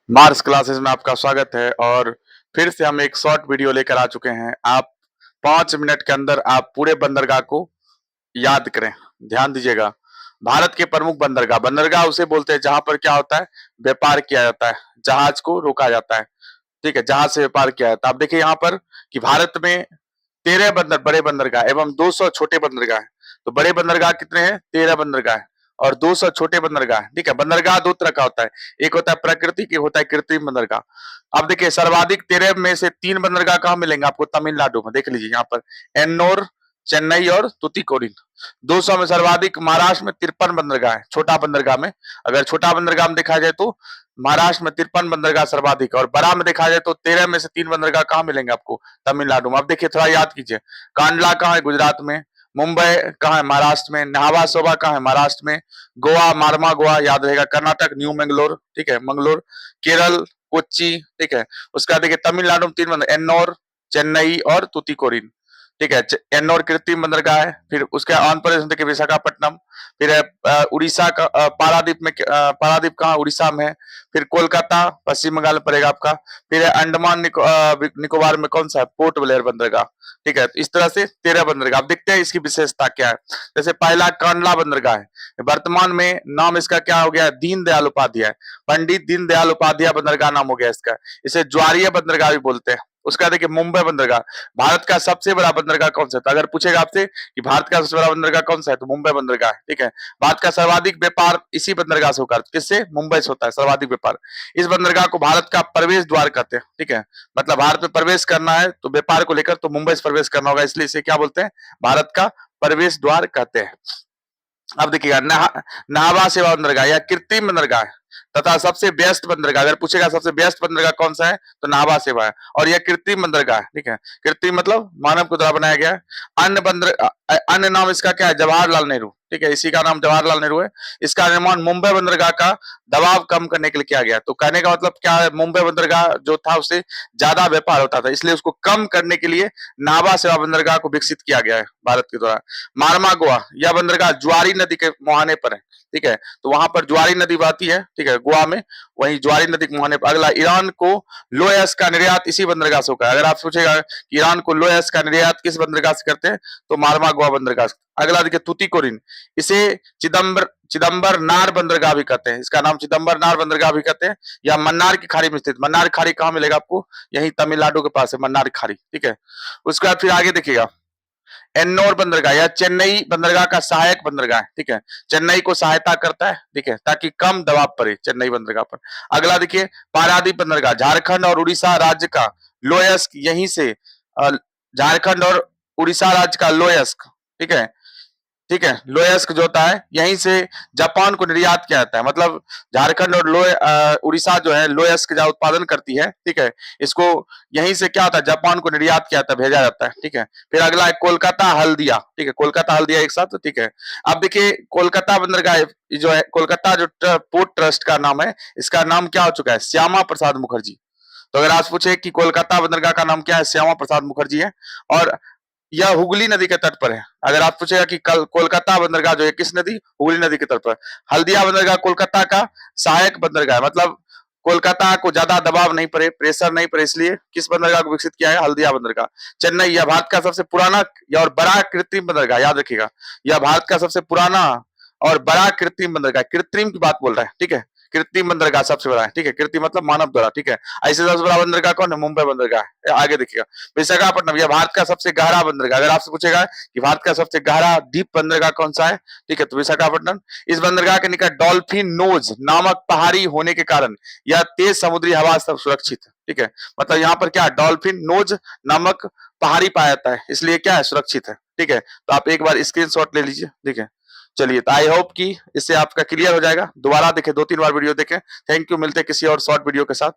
Mars classes में आपका स्वागत है और फिर से हम एक शॉर्ट वीडियो लेकर आ चुके हैं। आप 5 मिनट के अंदर आप पूरे बंदरगाह को याद करें। ध्यान दीजिएगा। भारत के प्रमुख बंदरगाह, बंदरगाह उसे बोलते हैं जहां पर क्या होता है, व्यापार किया जाता है, जहाज को रोका जाता है। ठीक है, जहाज से व्यापार किया जाता है। आप देखिए यहाँ पर कि भारत में 13 बड़े बंदरगाह एवं 200 छोटे बंदरगाह हैं। तो बड़े बंदरगाह कितने हैं? 13 बंदरगाह हैं और 200 छोटे बंदरगाह हैं। ठीक है, बंदरगाह दो तरह का होता है, एक होता है प्राकृतिक, एक होता है कृत्रिम बंदरगाह। अब देखिए सर्वाधिक 13 में से 3 बंदरगाह कहाँ मिलेंगे आपको? तमिलनाडु में। देख लीजिए यहाँ पर एन्नोर, चेन्नई और तुतीकोरिन। 200 में सर्वाधिक महाराष्ट्र में 53 बंदरगाह है, छोटा बंदरगाह में। अगर छोटा बंदरगाह में देखा जाए तो महाराष्ट्र में 53 बंदरगाह सर्वाधिक, और बड़ा में देखा जाए तो 13 में से 3 बंदरगाह कहाँ मिलेंगे आपको? तमिलनाडु में। अब देखिए थोड़ा याद कीजिए, कांडला कहाँ है? गुजरात में। मुंबई कहाँ है? महाराष्ट्र में। न्हावा शोभा कहाँ है? महाराष्ट्र में। गोवा, मारमा गोवा याद रहेगा। कर्नाटक न्यू मंगलोर, ठीक है, मंगलोर। केरल कोच्चि, ठीक है। उसका देखिए तमिलनाडु में 3 बंदर, एन्नोर, चेन्नई और तुतीकोरिन। ठीक है, एन्नोर कृत्रिम बंदरगाह है। फिर उसके आंध्र प्रदेश में देखिए विशाखापट्टनम। फिर है उड़ीसा का पारादीप में, पारादीप कहाँ? उड़ीसा में है। फिर कोलकाता पश्चिम बंगाल में पड़ेगा आपका। फिर है अंडमान निकोबार में कौन सा है? पोर्ट ब्लेयर बंदरगाह। ठीक है, तो इस तरह से 13 बंदरगाह। अब देखते हैं इसकी विशेषता क्या है। जैसे पहला कांडला बंदरगाह है, वर्तमान में नाम इसका क्या हो गया? दीनदयाल उपाध्याय, पंडित दीनदयाल उपाध्याय बंदरगाह नाम हो गया इसका। इसे ज्वारीय बंदरगाह भी बोलते हैं। उसका देखिए मुंबई बंदरगाह, भारत का सबसे बड़ा बंदरगाह कौन सा है? तो अगर पूछेगा आपसे कि भारत का सबसे बड़ा बंदरगाह कौन सा है, तो मुंबई बंदरगाह है। ठीक है, भारत का सर्वाधिक व्यापार इसी बंदरगाह से होकर, किससे? मुंबई से होता है सर्वाधिक व्यापार। इस बंदरगाह को भारत का प्रवेश द्वार कहते हैं। ठीक है, मतलब भारत में प्रवेश करना है तो व्यापार को लेकर तो मुंबई से प्रवेश करना होगा, इसलिए इसे क्या बोलते हैं? भारत का प्रवेश द्वार कहते हैं। अब देखिएगा नाहवा सेवा बंदरगाह या कृत्रिम बंदरगाह तथा सबसे व्यस्त बंदरगाह, अगर पूछेगा सबसे व्यस्त बंदरगाह कौन सा है, तो नाहवा सेवा है। और यह कृत्रिम बंदरगाह है। ठीक है, कृत्रिम मतलब मानव के द्वारा बनाया गया है। अन्य नाम इसका क्या है? जवाहरलाल नेहरू। ठीक है, इसी का नाम जवाहरलाल नेहरू है। इसका निर्माण मुंबई बंदरगाह का दबाव कम करने के लिए किया गया। तो कहने का मतलब क्या है? मुंबई बंदरगाह जो था उससे ज्यादा व्यापार होता था, इसलिए उसको कम करने के लिए नाहवा सेवा बंदरगाह को विकसित किया गया है भारत के द्वारा। मारमा गोवा, यह बंदरगाह ज्वारी नदी के मुहाने पर है। ठीक है, तो वहां पर ज्वारी नदी बहती है। ठीक है, गोवा में, वही ज्वारी नदी के मुहाने पर। अगला, ईरान को लोयस का निर्यात इसी बंदरगाह से होगा। अगर आप सोचेगा कि ईरान को लोयस का निर्यात किस बंदरगाह से करते हैं, तो मारमा गोवा बंदरगाह से। अगला देखिए तुतीकोरिन, इसे चिदम्बर नार बंदरगाह भी कहते हैं। इसका नाम चिदम्बर नार बंदरगाह भी कहते हैं। या मन्नार की खाड़ी में स्थित। मन्नार खाड़ी कहाँ मिलेगा आपको? यही तमिलनाडु के पास है मन्नार खाड़ी। ठीक है, उसके बाद फिर आगे देखिएगा एन्नोर बंदरगाह या चेन्नई बंदरगाह का सहायक बंदरगाह है। ठीक है, चेन्नई को सहायता करता है। ठीक है, ताकि कम दबाव पड़े चेन्नई बंदरगाह पर। अगला देखिए पारादीप बंदरगाह, झारखंड और उड़ीसा राज्य का लोयस्क, यहीं से झारखंड और उड़ीसा राज्य का लोयस्क, ठीक है, ठीक है, लोयस्क जो होता है यहीं से जापान को निर्यात किया जाता है। मतलब झारखंड और उड़ीसा जो है लोयस्क का उत्पादन करती है। ठीक है, इसको यहीं से क्या होता है? जापान को निर्यात किया जाता है, भेजा जाता है। ठीक है, फिर अगला है कोलकाता हल्दिया। ठीक है, कोलकाता हल्दिया एक साथ। ठीक है, अब देखिए कोलकाता बंदरगाह जो है, कोलकाता जो पोर्ट ट्रस्ट का नाम है, इसका नाम क्या हो चुका है? श्यामा प्रसाद मुखर्जी। तो अगर आज पूछे कि कोलकाता बंदरगाह का नाम क्या है, श्यामा प्रसाद मुखर्जी है। और यह हुगली नदी के तट पर है। अगर आप पूछेगा कि कल कोलकाता बंदरगाह जो है किस नदी? हुगली नदी के तट पर। हल्दिया बंदरगाह कोलकाता का सहायक बंदरगाह है, मतलब कोलकाता को ज्यादा दबाव नहीं पड़े, प्रेशर नहीं पड़े, इसलिए किस बंदरगाह को विकसित किया है? हल्दिया बंदरगाह। चेन्नई, यह भारत का सबसे पुराना और बड़ा कृत्रिम बंदरगाह, याद रखिएगा, यह भारत का सबसे पुराना और बड़ा कृत्रिम बंदरगाह। कृत्रिम की बात बोल रहा है। ठीक है, कृत्रिम बंदरगाह सबसे बड़ा है। ठीक है, कृत्रिम मतलब मानव द्वारा। ठीक है, ऐसे सबसे बड़ा बंदरगाह कौन है? मुंबई बंदरगाह है। आगे देखिएगा विशाखापट्टनम, यह भारत का सबसे गहरा बंदरगाह। अगर आपसे पूछेगा कि भारत का सबसे गहरा डीप बंदरगाह कौन सा है, ठीक है, तो विशाखापट्टनम। इस बंदरगाह के निकट डॉल्फिन नोज नामक पहाड़ी होने के कारण यह तेज समुद्री हवा से सुरक्षित है। ठीक है, मतलब यहाँ पर क्या? डॉल्फिन नोज नामक पहाड़ी पाया जाता है, इसलिए क्या है? सुरक्षित है। ठीक है, तो आप एक बार स्क्रीनशॉट ले लीजिए। ठीक है, चलिए, तो आई होप कि इससे आपका क्लियर हो जाएगा। दोबारा देखें, 2-3 बार वीडियो देखें। थैंक यू, मिलते हैं किसी और शॉर्ट वीडियो के साथ।